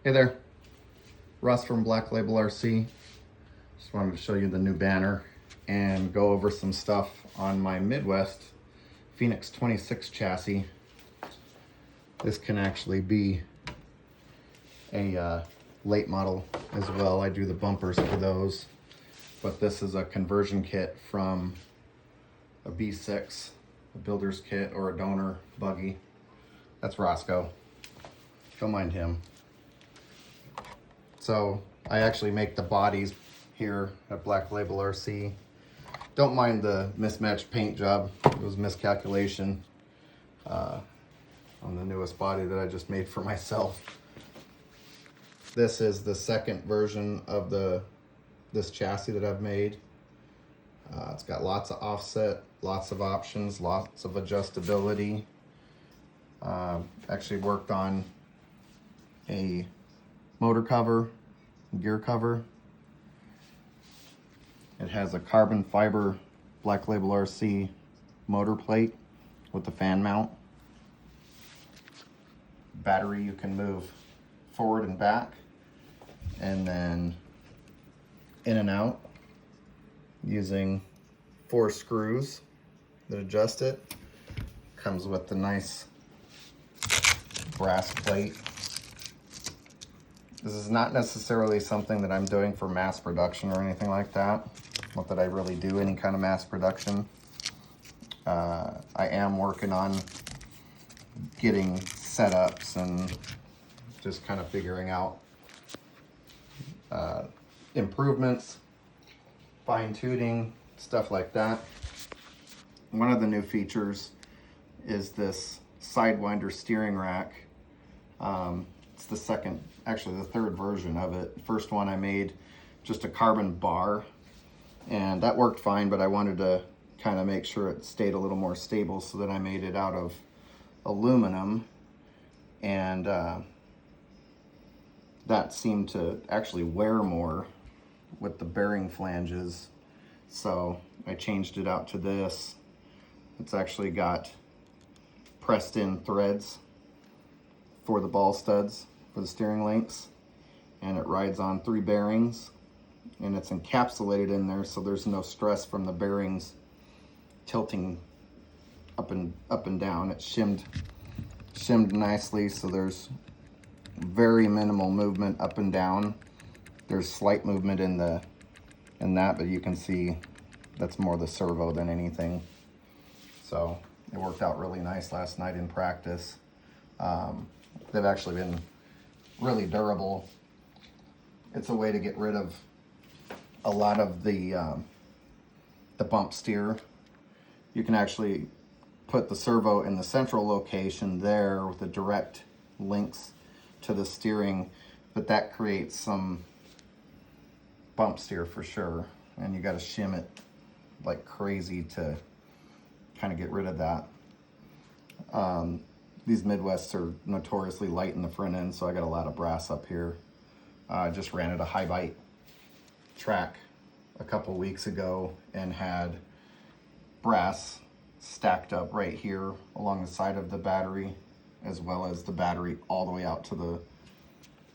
Hey there, Russ from Black Label RC. Just wanted to show you the new banner and go over some stuff on my Midwest Phoenix 26 chassis. This can actually be a late model as well. I do the bumpers for those, but this is a conversion kit from a B6, a builder's kit, or a donor buggy. That's Roscoe. Don't mind him. So I actually make the bodies here at Black Label RC. Don't mind the mismatched paint job. It was miscalculation on the newest body that I just made for myself. This is the second version of this chassis that I've made. It's got lots of offset, lots of options, lots of adjustability. Actually worked on a motor cover, gear cover. It has a carbon fiber Black Label RC motor plate with the fan mount. Battery you can move forward and back, and then in and out using 4 screws that adjust it. Comes with the nice brass plate. This is not necessarily something that I'm doing for mass production or anything like that. Not that I really do any kind of mass production. I am working on getting setups and just kind of figuring out improvements, fine-tuning, stuff like that. One of the new features is this Sidewinder steering rack. It's the third version of it. The first one I made just a carbon bar, and that worked fine, but I wanted to kind of make sure it stayed a little more stable, so that I made it out of aluminum, and that seemed to actually wear more with the bearing flanges, so I changed it out to this. It's actually got pressed in threads for the ball studs for the steering links, and it rides on 3 bearings, and it's encapsulated in there, so there's no stress from the bearings tilting up and down. It's shimmed nicely, so there's very minimal movement up and down. There's slight movement in that, but you can see that's more the servo than anything. So it worked out really nice last night in practice. They've actually been really durable. It's a way to get rid of a lot of the bump steer. You can actually put the servo in the central location there with the direct links to the steering, but that creates some bump steer for sure, and you got to shim it like crazy to kind of get rid of that. These Midwests are notoriously light in the front end, so I got a lot of brass up here. I just ran at a high bite track a couple weeks ago and had brass stacked up right here along the side of the battery, as well as the battery all the way out to the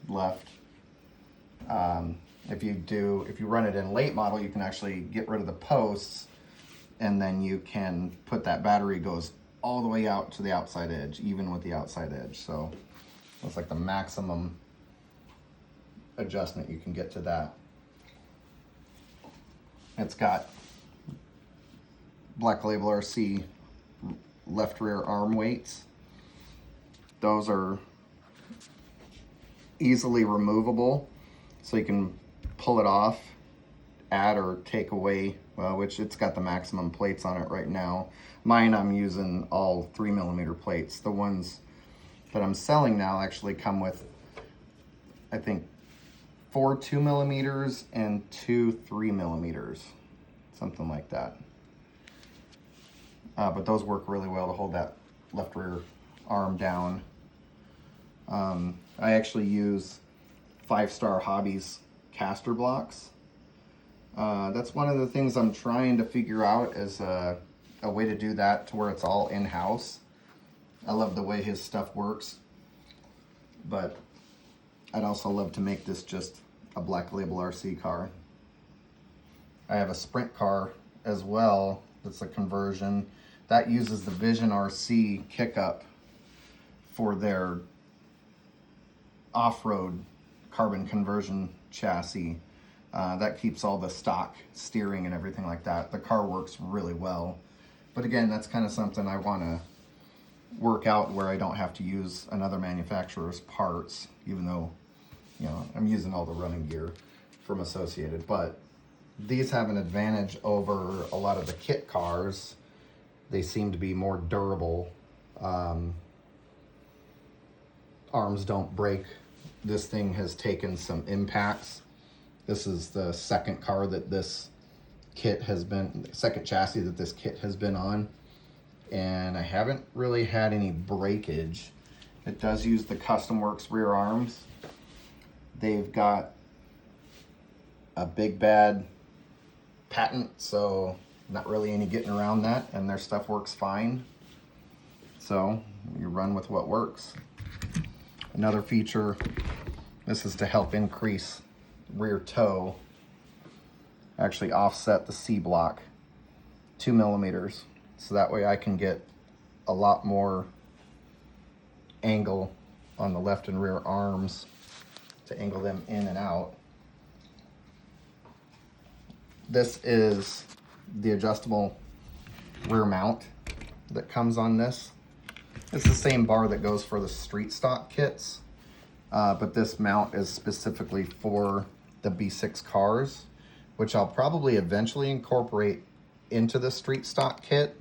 left. If you run it in late model, you can actually get rid of the posts, and then you can put that battery goes all the way out to the outside edge, even with the outside edge. So it's like the maximum adjustment you can get to that. It's got Black Label RC left rear arm weights. Those are easily removable, so you can pull it off, add or take away, which it's got the maximum plates on it right now. Mine, I'm using all 3mm plates. The ones that I'm selling now actually come with, I think, 4 2mm and 2 3mm, something like that. But those work really well to hold that left rear arm down. I actually use 5 Star Hobbies caster blocks. That's one of the things I'm trying to figure out, is a way to do that to where it's all in-house. I love the way his stuff works, but I'd also love to make this just a Black Label RC car. I have a sprint car as well that's a conversion that uses the Vision RC kick-up for their off-road carbon conversion chassis. That keeps all the stock steering and everything like that. The car works really well. But again, that's kind of something I want to work out where I don't have to use another manufacturer's parts, even though, you know, I'm using all the running gear from Associated. But these have an advantage over a lot of the kit cars. They seem to be more durable. Arms don't break. This thing has taken some impacts. This is the second car that this kit has been, second chassis that this kit has been on. And I haven't really had any breakage. It does use the Custom Works rear arms. They've got a big bad patent, so not really any getting around that, and their stuff works fine. So you run with what works. Another feature, this is to help increase rear toe, actually offset the C block 2 millimeters. So that way I can get a lot more angle on the left and rear arms to angle them in and out. This is the adjustable rear mount that comes on this. It's the same bar that goes for the street stock kits, but this mount is specifically for the B6 cars, which I'll probably eventually incorporate into the street stock kit.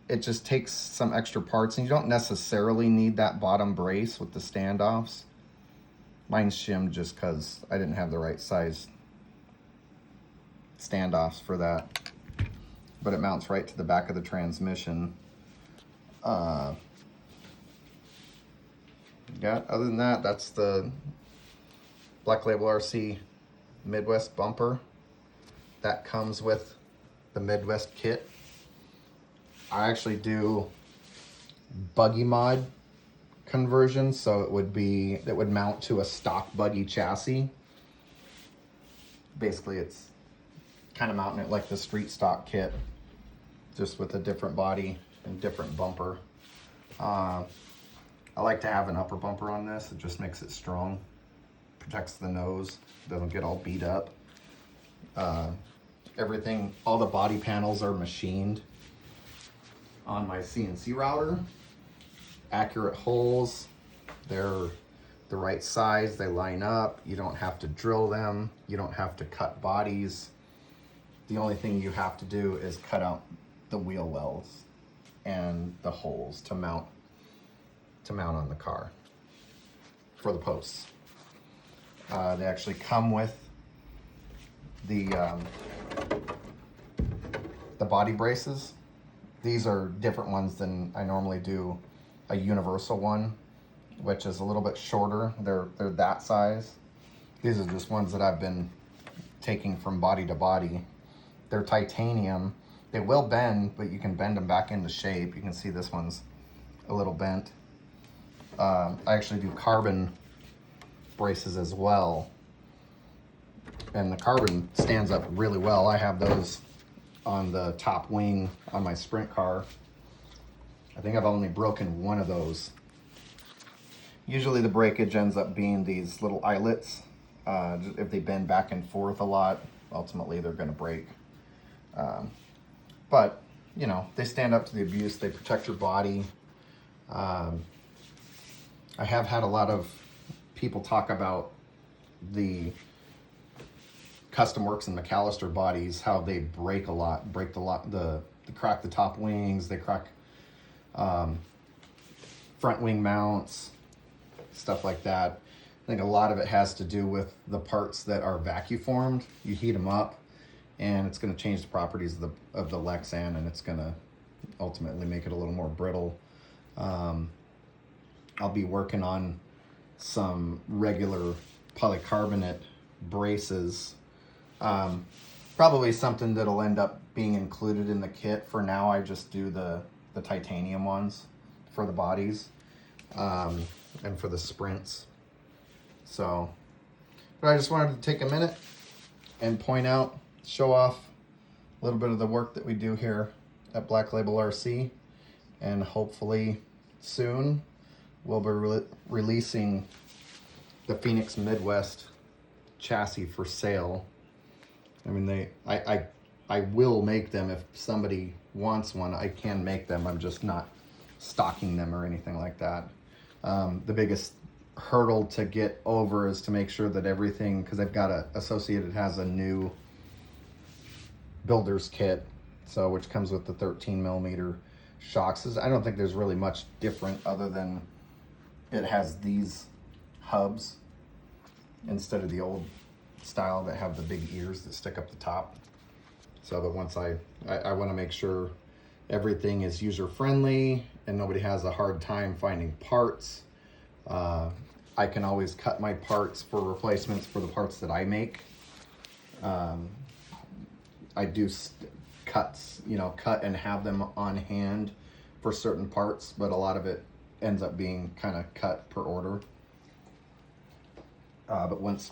It just takes some extra parts, and you don't necessarily need that bottom brace with the standoffs. Mine's shimmed just because I didn't have the right size standoffs for that. But it mounts right to the back of the transmission. Other than that, that's the Black Label RC Midwest bumper. That comes with the Midwest kit. I actually do buggy mod conversion, so it would mount to a stock buggy chassis. Basically, it's kind of mounting it like the street stock kit, just with a different body and different bumper. I like to have an upper bumper on this. It just makes it strong, protects the nose, doesn't get all beat up. Everything, all the body panels are machined on my CNC router. Accurate holes, they're the right size, they line up. You don't have to drill them, you don't have to cut bodies. The only thing you have to do is cut out the wheel wells and the holes to mount on the car for the posts. They actually come with the body braces. These are different ones than I normally do a universal one, which is a little bit shorter. They're that size. These are just ones that I've been taking from body to body. They're titanium. They will bend, but you can bend them back into shape. You can see this one's a little bent. I actually do carbon braces as well. And the carbon stands up really well. I have those on the top wing on my sprint car. I think I've only broken one of those. Usually the breakage ends up being these little eyelets. If they bend back and forth a lot, ultimately they're gonna break. But, you know, they stand up to the abuse. They protect your body. I have had a lot of people talk about the Custom Works and McAllister bodies, how they break a lot, they crack the top wings, they crack front wing mounts, stuff like that. I think a lot of it has to do with the parts that are vacuum formed. You heat them up and it's going to change the properties of the Lexan, and it's going to ultimately make it a little more brittle. I'll be working on some regular polycarbonate braces. Probably something that'll end up being included in the kit. For now, I just do the titanium ones for the bodies and for the sprints. So, but I just wanted to take a minute and point out, show off a little bit of the work that we do here at Black Label RC, and hopefully soon we'll be releasing the Phoenix Midwest chassis for sale. I mean, I will make them if somebody wants one. I can make them. I'm just not stocking them or anything like that. The biggest hurdle to get over is to make sure that everything, because I've got Associated has a new builder's kit, so which comes with the 13mm shocks. I don't think there's really much different other than it has these hubs instead of the old style that have the big ears that stick up the top. So that once I want to make sure everything is user friendly and nobody has a hard time finding parts. I can always cut my parts for replacements for the parts that I make. I do cuts, cut and have them on hand for certain parts, but a lot of it ends up being kind of cut per order. But once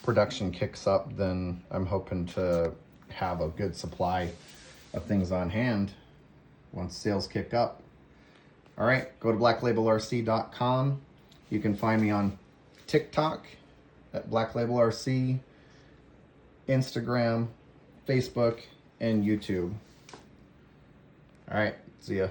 production kicks up, then I'm hoping to have a good supply of things on hand once sales kick up. All right, go to blacklabelrc.com. You can find me on TikTok at blacklabelrc, Instagram, Facebook, and YouTube. All right, see ya.